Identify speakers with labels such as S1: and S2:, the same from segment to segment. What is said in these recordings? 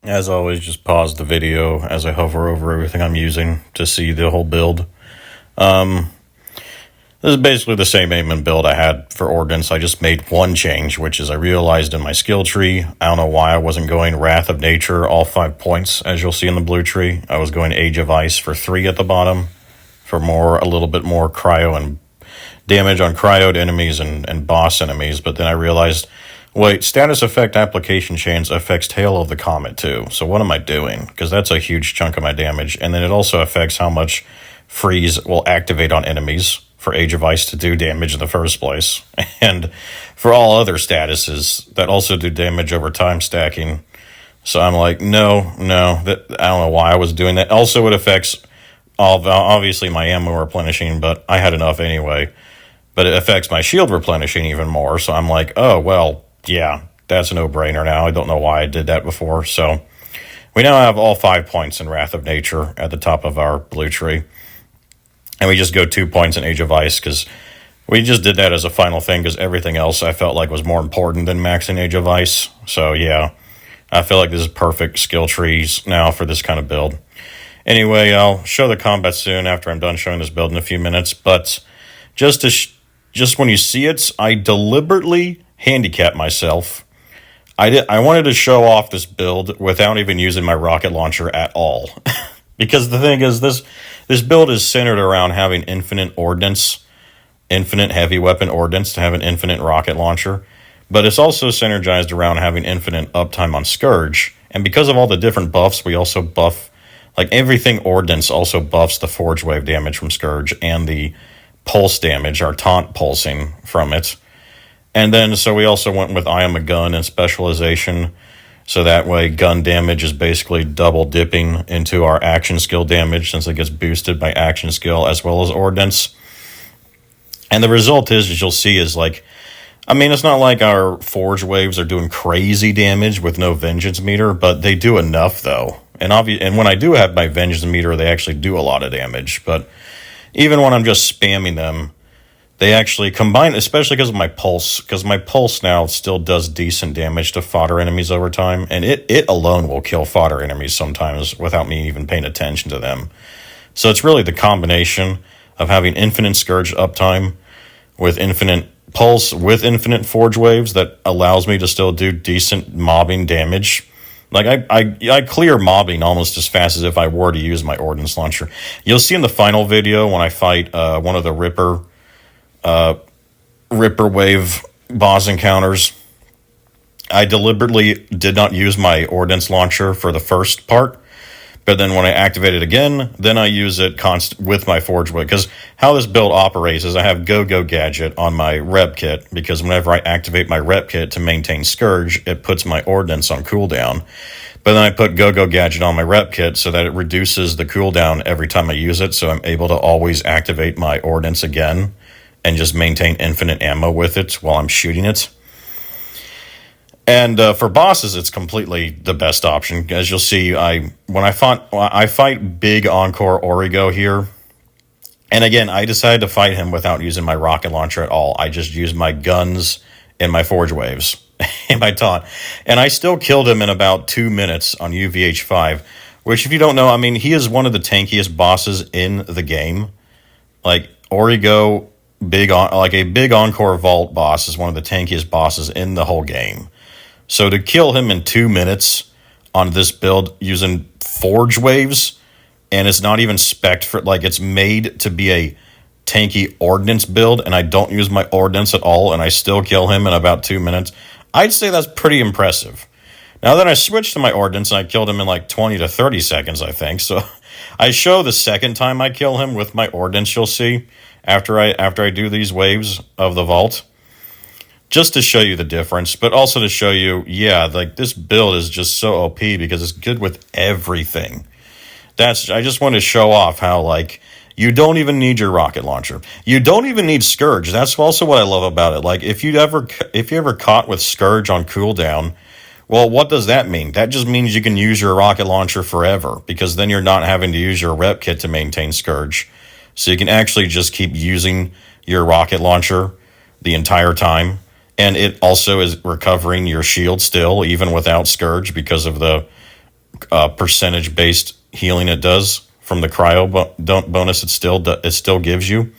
S1: As always, just pause the video as I hover over everything I'm using to see the whole build. This is basically the same Amon build I had for Ordinance. I just made one change, which is I realized in my skill tree, I don't know why I wasn't going Wrath of Nature, all 5 points, as you'll see in the blue tree. I was going Age of Ice for 3 at the bottom, for a little bit more cryo and damage on cryoed enemies and boss enemies, but then I realized, wait, status effect application chains affects Tail of the Comet too. So what am I doing? Because that's a huge chunk of my damage. And then it also affects how much freeze will activate on enemies for Age of Ice to do damage in the first place. And for all other statuses that also do damage over time stacking. So I'm like, no, I don't know why I was doing that. Also, it affects obviously my ammo replenishing, but I had enough anyway. But it affects my shield replenishing even more. So I'm like, oh, well, yeah, that's a no-brainer now. I don't know why I did that before. So we now have all 5 points in Wrath of Nature at the top of our blue tree. And we just go 2 points in Age of Ice because we just did that as a final thing because everything else I felt like was more important than maxing Age of Ice. So yeah, I feel like this is perfect skill trees now for this kind of build. Anyway, I'll show the combat soon after I'm done showing this build in a few minutes. But just when you see it, I deliberately handicap myself. I wanted to show off this build without even using my rocket launcher at all. Because the thing is, this build is centered around having infinite ordnance, infinite heavy weapon ordnance to have an infinite rocket launcher. But it's also synergized around having infinite uptime on Scourge. And because of all the different buffs, we also buff, like everything ordnance also buffs the Forge Wave damage from Scourge and the pulse damage, our taunt pulsing from it. And then, so we also went with I Am a Gun and specialization. So that way, gun damage is basically double dipping into our action skill damage since it gets boosted by action skill as well as ordnance. And the result is, as you'll see, is like, I mean, it's not like our Forge Waves are doing crazy damage with no Vengeance meter, but they do enough, though. And when I do have my Vengeance meter, they actually do a lot of damage. But even when I'm just spamming them, they actually combine, especially because my pulse now still does decent damage to fodder enemies over time, and it alone will kill fodder enemies sometimes without me even paying attention to them. So it's really the combination of having infinite Scourge uptime with infinite pulse with infinite Forge Waves that allows me to still do decent mobbing damage. Like, I clear mobbing almost as fast as if I were to use my Ordnance Launcher. You'll see in the final video when I fight one of the Ripper Wave boss encounters, I deliberately did not use my Ordnance Launcher for the first part, but then when I activate it again, then I use it with my Forge Wave. Because how this build operates is I have Go-Go Gadget on my Rep Kit, because whenever I activate my Rep Kit to maintain Scourge, it puts my Ordnance on cooldown. But then I put Go-Go Gadget on my Rep Kit so that it reduces the cooldown every time I use it, so I'm able to always activate my Ordnance again and just maintain infinite ammo with it while I'm shooting it. And for bosses, it's completely the best option. As you'll see, I fight Big Encore Origo here. And again, I decided to fight him without using my rocket launcher at all. I just used my guns and my Forge Waves and my taunt. And I still killed him in about 2 minutes on UVH5, which, if you don't know, I mean, he is one of the tankiest bosses in the game. Like, Origo, a Big Encore Vault boss is one of the tankiest bosses in the whole game. So to kill him in 2 minutes on this build using Forge Waves, and it's not even spec'd for, like, it's made to be a tanky Ordnance build, and I don't use my Ordnance at all, and I still kill him in about 2 minutes, I'd say that's pretty impressive. Now then I switched to my Ordnance, and I killed him in like 20 to 30 seconds, I think. So I show the second time I kill him with my Ordnance, you'll see, after I do these waves of the vault, just to show you the difference, but also to show you, yeah, like, this build is just so OP because it's good with everything. I just want to show off how, like, you don't even need your rocket launcher. You don't even need Scourge. That's also what I love about it. Like, if you ever caught with Scourge on cooldown, well, what does that mean? That just means you can use your rocket launcher forever, because then you're not having to use your Rep Kit to maintain Scourge. So you can actually just keep using your rocket launcher the entire time. And it also is recovering your shield still, even without Scourge, because of the percentage-based healing it does from the cryo bonus it still gives you.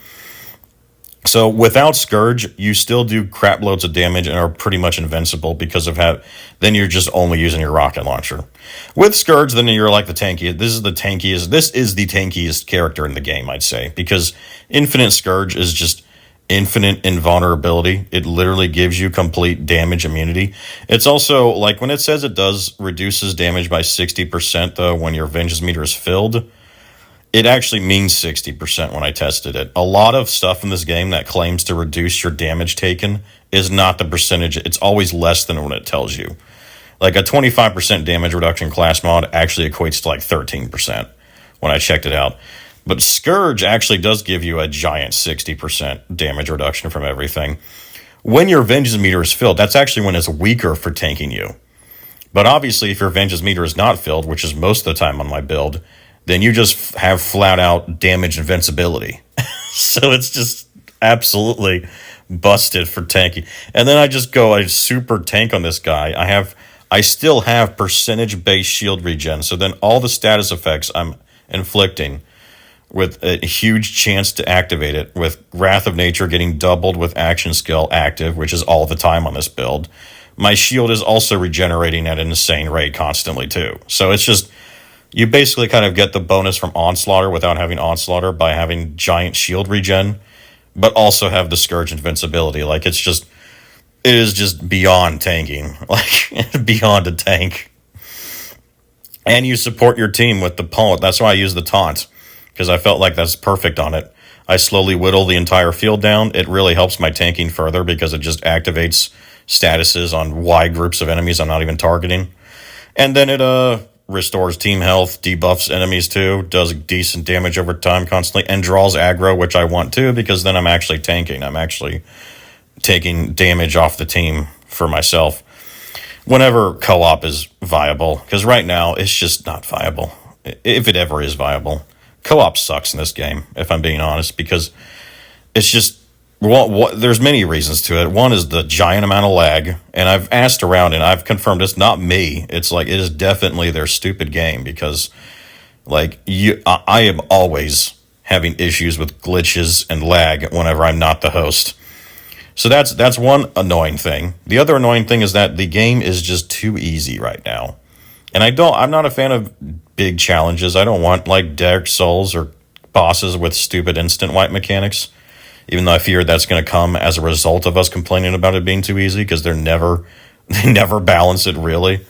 S1: So without Scourge, you still do crap loads of damage and are pretty much invincible because of how. Then you're just only using your rocket launcher. With Scourge, then you're like the tankiest. This is the tankiest character in the game, I'd say, because Infinite Scourge is just infinite invulnerability. It literally gives you complete damage immunity. It's also like when it says it reduces damage by 60% though when your vengeance meter is filled. It actually means 60% when I tested it. A lot of stuff in this game that claims to reduce your damage taken is not the percentage. It's always less than what it tells you. Like a 25% damage reduction class mod actually equates to like 13% when I checked it out. But Scourge actually does give you a giant 60% damage reduction from everything. When your vengeance meter is filled, that's actually when it's weaker for tanking you. But obviously, if your vengeance meter is not filled, which is most of the time on my build, then you just have flat out damage invincibility. So it's just absolutely busted for tanking. And then I just go a super tank on this guy. I still have percentage based shield regen. So then all the status effects I'm inflicting with a huge chance to activate it, with Wrath of Nature getting doubled with action skill active, which is all the time on this build. My shield is also regenerating at an insane rate constantly too. So it's just, you basically kind of get the bonus from Onslaughter without having Onslaughter by having giant shield regen, but also have the Scourge invincibility. Like it is just beyond tanking, like beyond a tank. And you support your team with the taunt. That's why I use the taunt, because I felt like that's perfect on it. I slowly whittle the entire field down. It really helps my tanking further because it just activates statuses on wide groups of enemies I'm not even targeting. And then it restores team health, debuffs enemies too, does decent damage over time constantly, and draws aggro, which I want too, because then I'm actually tanking. I'm actually taking damage off the team for myself whenever co-op is viable, because right now it's just not viable, if it ever is viable. Co-op sucks in this game, if I'm being honest, because it's just, there's many reasons to it. One is the giant amount of lag, and I've asked around and I've confirmed it's not me. It's like, it is definitely their stupid game, because like I am always having issues with glitches and lag whenever I'm not the host. So that's one annoying thing. The other annoying thing is that the game is just too easy right now. And I'm not a fan of big challenges. I don't want like Dark Souls or bosses with stupid instant wipe mechanics, even though I fear that's going to come as a result of us complaining about it being too easy, because they never balance it really.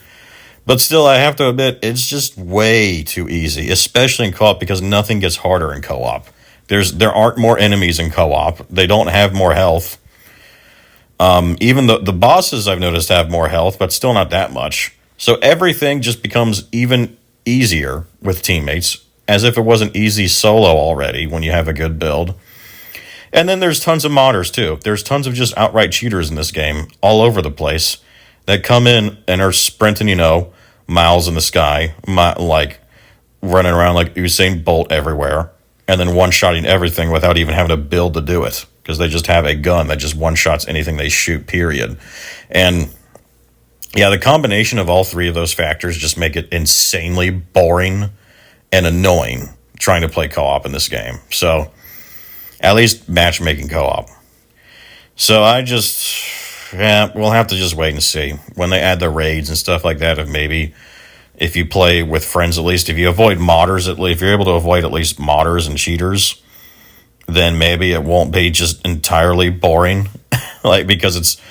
S1: But still, I have to admit, it's just way too easy, especially in co-op, because nothing gets harder in co-op. There aren't more enemies in co-op. They don't have more health. Even the bosses I've noticed have more health, but still not that much. So everything just becomes even easier with teammates, as if it wasn't easy solo already when you have a good build. And then there's tons of modders too. There's tons of just outright cheaters in this game all over the place that come in and are sprinting, miles in the sky, like running around like Usain Bolt everywhere, and then one-shotting everything without even having to build to do it, because they just have a gun that just one-shots anything they shoot, period. And yeah, the combination of all three of those factors just make it insanely boring and annoying trying to play co-op in this game. So, at least matchmaking co-op. So we'll have to just wait and see when they add the raids and stuff like that. If you play with friends, at least if you avoid modders, if you're able to avoid at least modders and cheaters, then maybe it won't be just entirely boring. Like, because it's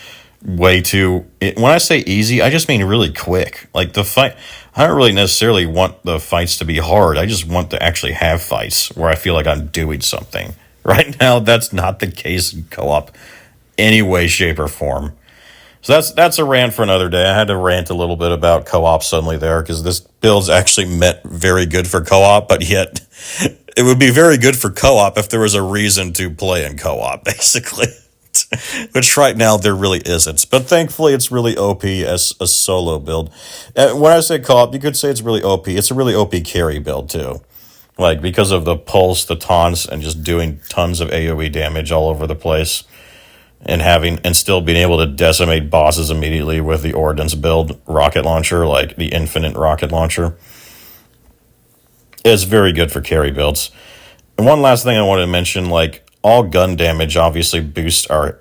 S1: way too. When I say easy, I just mean really quick. Like the fight, I don't really necessarily want the fights to be hard. I just want to actually have fights where I feel like I'm doing something. Right now, that's not the case in co-op, any way, shape, or form. So that's a rant for another day. I had to rant a little bit about co-op suddenly there, because this build's actually meant very good for co-op, but yet it would be very good for co-op if there was a reason to play in co-op, basically. Which right now there really isn't. But thankfully it's really OP as a solo build. When I say co-op, you could say it's really OP. It's a really OP carry build too. Like, because of the pulse, the taunts, and just doing tons of AoE damage all over the place. and still being able to decimate bosses immediately with the Ordnance build rocket launcher, like the infinite rocket launcher. It's very good for carry builds. And one last thing I wanted to mention, like all gun damage obviously boosts our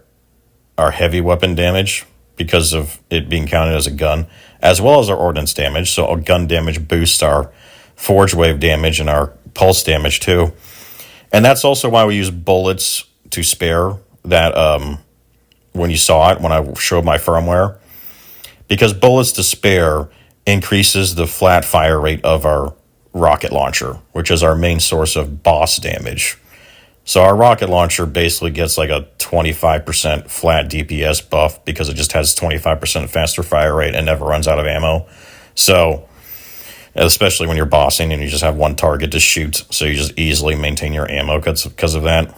S1: heavy weapon damage because of it being counted as a gun, as well as our ordnance damage. So our gun damage boosts our forge wave damage and our pulse damage too. And that's also why we use bullets to spare that when you saw it, when I showed my firmware. Because bullets to spare increases the flat fire rate of our rocket launcher, which is our main source of boss damage. So our rocket launcher basically gets like a 25% flat DPS buff because it just has 25% faster fire rate and never runs out of ammo. So, especially when you're bossing and you just have one target to shoot, so you just easily maintain your ammo because of that.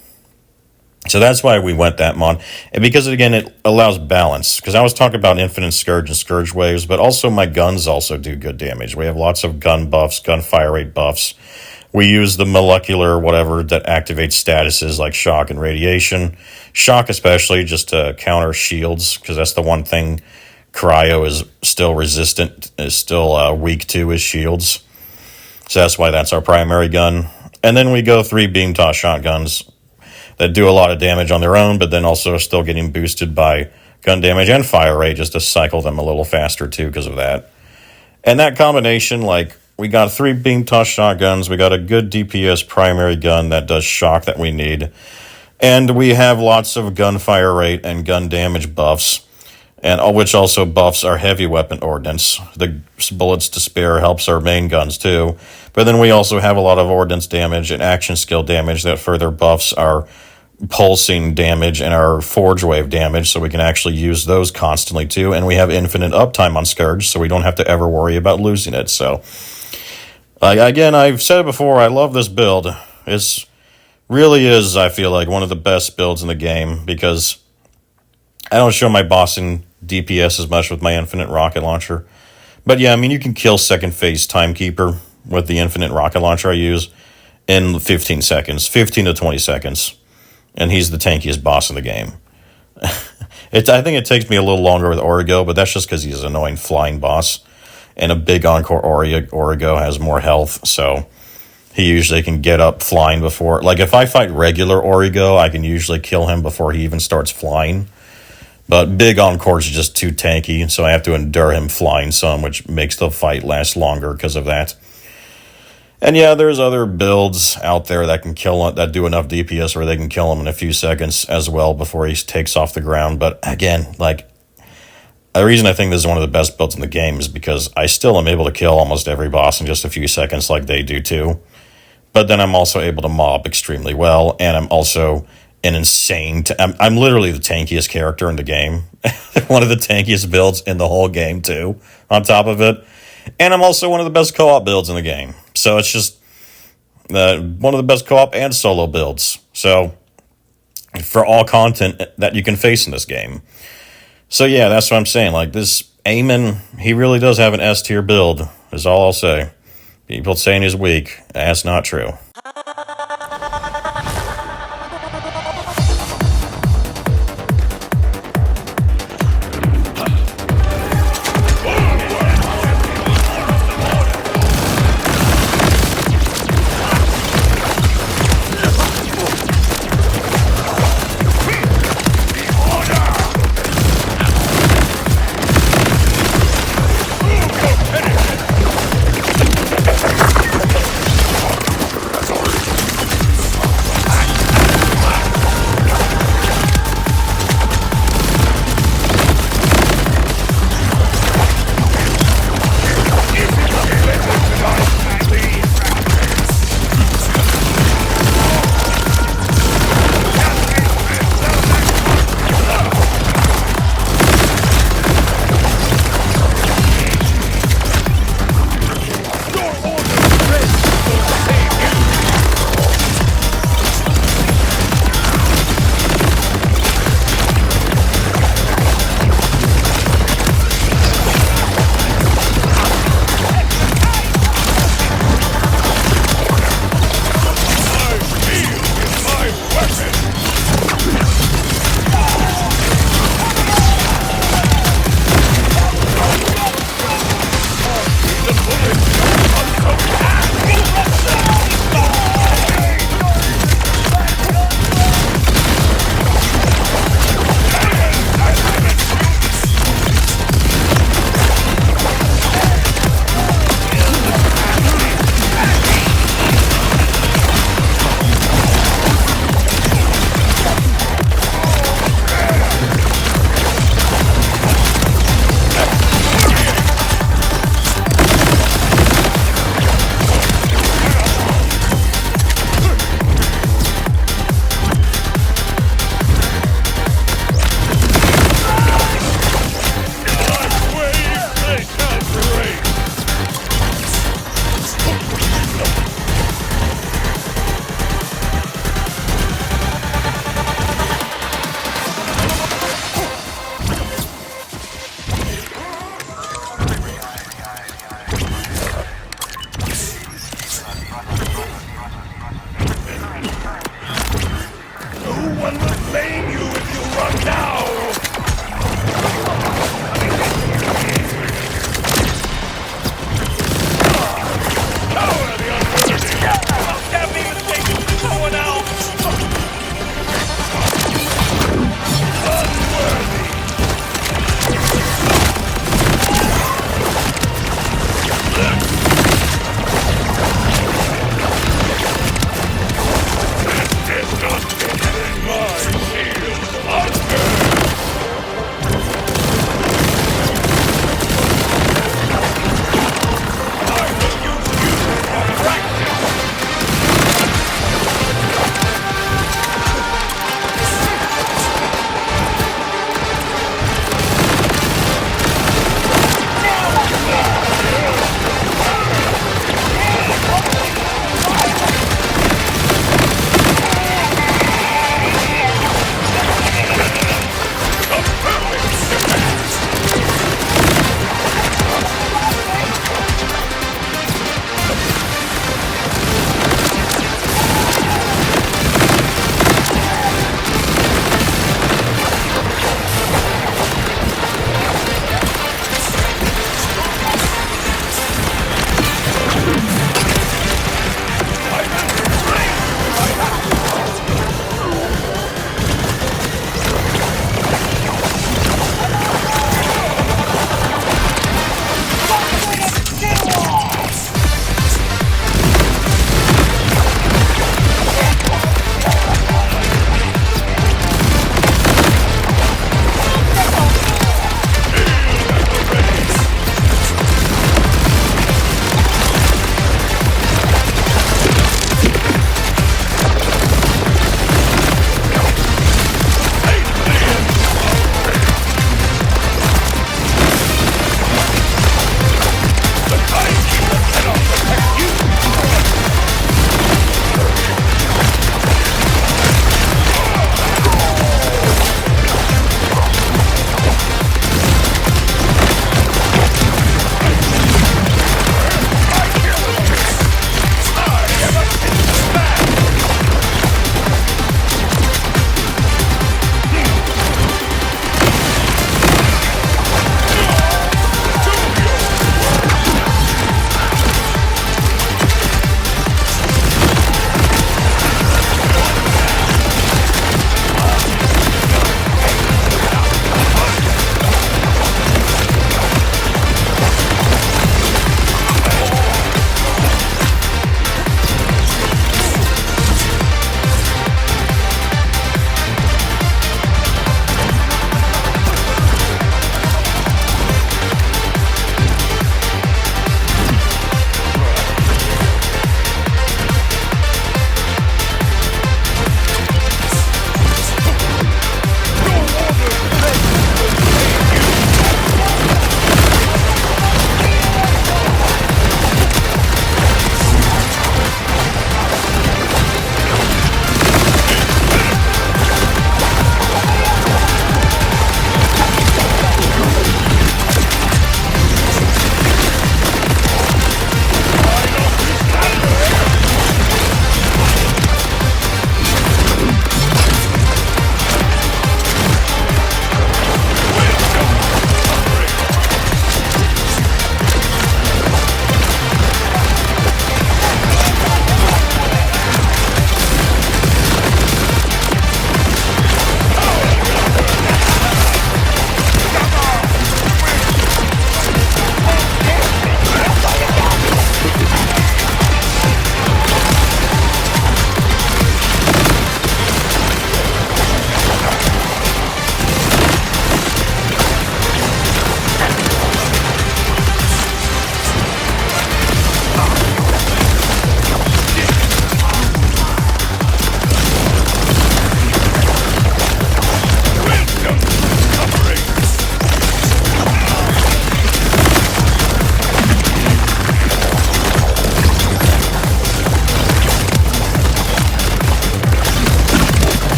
S1: So that's why we went that mod. And because, again, it allows balance. Because I was talking about Infinite Scourge and Scourge Waves, but also my guns also do good damage. We have lots of gun buffs, gun fire rate buffs. We use the molecular whatever that activates statuses like shock and radiation. Shock especially just to counter shields, because that's the one thing cryo is still resistant, is still weak to, is shields. So that's why that's our primary gun. And then we go 3 beam toss shotguns that do a lot of damage on their own, but then also are still getting boosted by gun damage and fire rate just to cycle them a little faster too because of that. And that combination, like, we got 3 beam toss shotguns, we got a good DPS primary gun that does shock that we need, and we have lots of gunfire rate and gun damage buffs, and which also buffs our heavy weapon ordnance. The bullets to spare helps our main guns too, but then we also have a lot of ordnance damage and action skill damage that further buffs our pulsing damage and our forge wave damage, so we can actually use those constantly too, and we have infinite uptime on Scourge, so we don't have to ever worry about losing it. So again, I've said it before, I love this build. It's really is, I feel like, one of the best builds in the game, because I don't show my bossing DPS as much with my infinite rocket launcher. But yeah, I mean, you can kill second phase Timekeeper with the infinite rocket launcher I use in 15 seconds, 15 to 20 seconds. And he's the tankiest boss in the game. I think it takes me a little longer with Origo, but that's just because he's an annoying flying boss. And a big Encore Origo has more health, so he usually can get up flying before... Like, if I fight regular Origo, I can usually kill him before he even starts flying. But big Encore's just too tanky, so I have to endure him flying some, which makes the fight last longer because of that. And yeah, there's other builds out there that can kill, that do enough DPS where they can kill him in a few seconds as well before he takes off the ground. But again, like, the reason I think this is one of the best builds in the game is because I still am able to kill almost every boss in just a few seconds like they do too. But then I'm also able to mob extremely well, and I'm also an insane... I'm literally the tankiest character in the game. One of the tankiest builds in the whole game too, on top of it. And I'm also one of the best co-op builds in the game. So it's just one of the best co-op and solo builds. So for all content that you can face in this game. So yeah, that's what I'm saying. Like, this Amon, he really does have an S-tier build, is all I'll say. People saying he's weak, that's not true.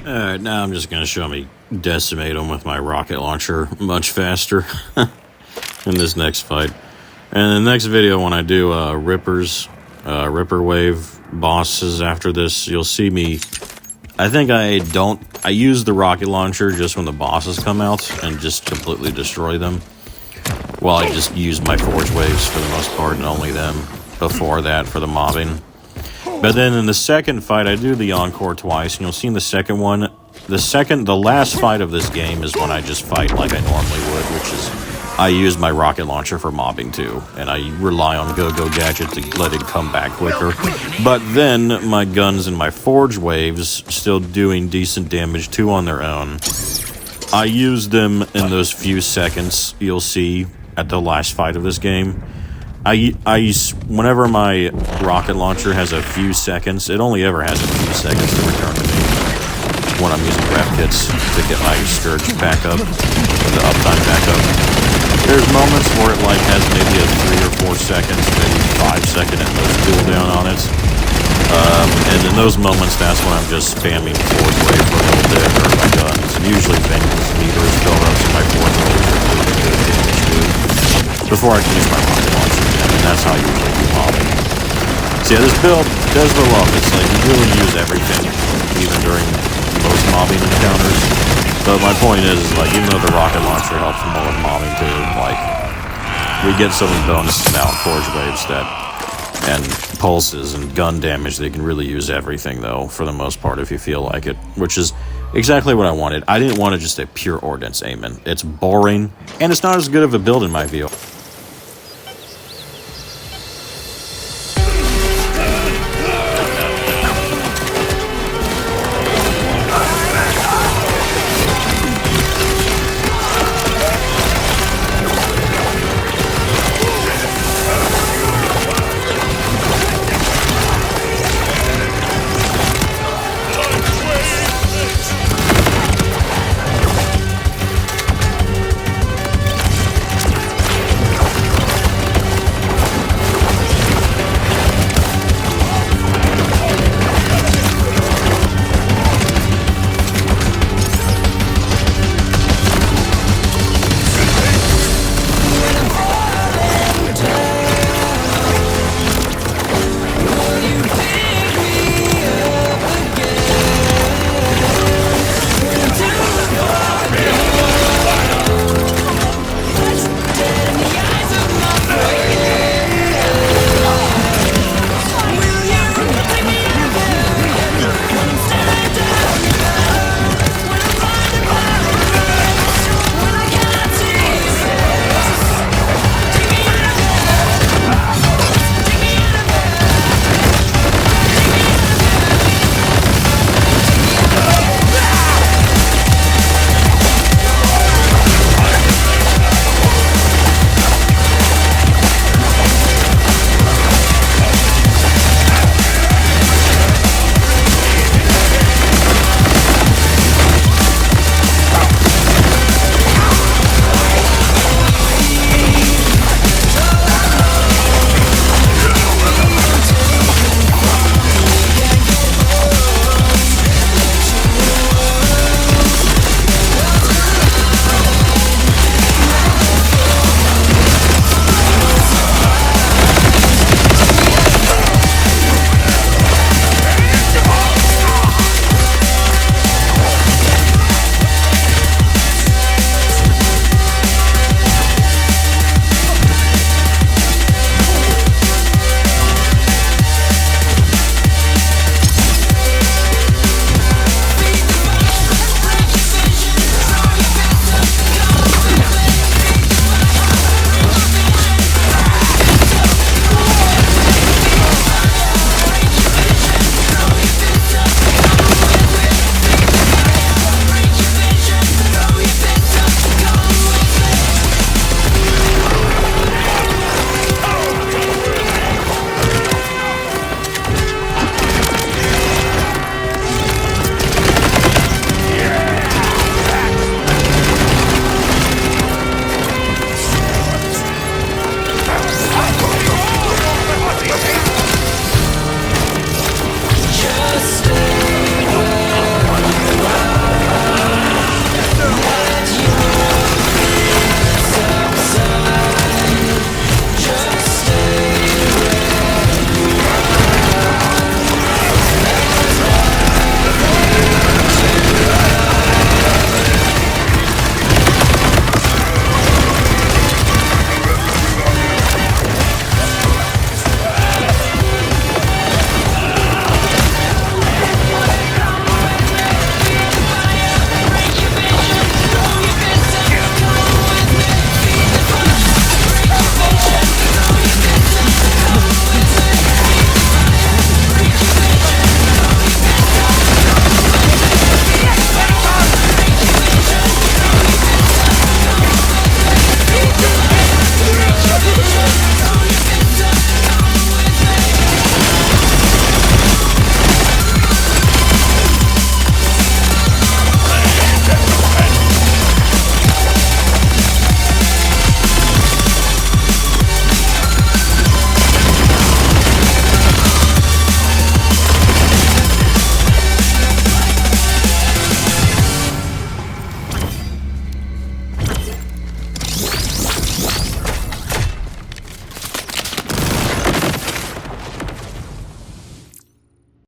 S1: Alright, now I'm just going to show me decimate them with my rocket launcher much faster in this next fight. And the next video, when I do Ripper Wave bosses after this, you'll see me... I think I use the rocket launcher just when the bosses come out and just completely destroy them. Well, I just use my Forge Waves for the most part and only them before that for the mobbing. But then in the second fight, I do the encore twice, and you'll see in the second one, the last fight of this game is when I just fight like I normally would, which is, I use my rocket launcher for mobbing too, and I rely on Go-Go Gadget to let it come back quicker. But then, my guns and my Forge Waves, still doing decent damage too on their own, I use them in those few seconds you'll see at the last fight of this game. Whenever my rocket launcher has a few seconds, it only ever has a few seconds to return to me when I'm using grab kits to get my Scourge back up, the uptime back up. There's moments where it like has maybe a 3 or 4 seconds, maybe 5-second at most cooldown on it. And in those moments, that's when I'm just spamming Forge Wave for a little bit, or my guns. And usually Vengeance meters fill up, so my Forge Wave are doing a good damage too, before I finish my rocket launcher again, and that's how I usually do mobbing. So yeah, this build does the love. It's like you really use everything, even during most mobbing encounters. But my point is like, even though the rocket launcher helps more with mobbing too, like, we get so many bonuses now in Forge Waves and pulses and gun damage. They can really use everything though, for the most part, if you feel like it, which is exactly what I wanted. I didn't want just a pure Ordinance Amon. It's boring, and it's not as good of a build in my view.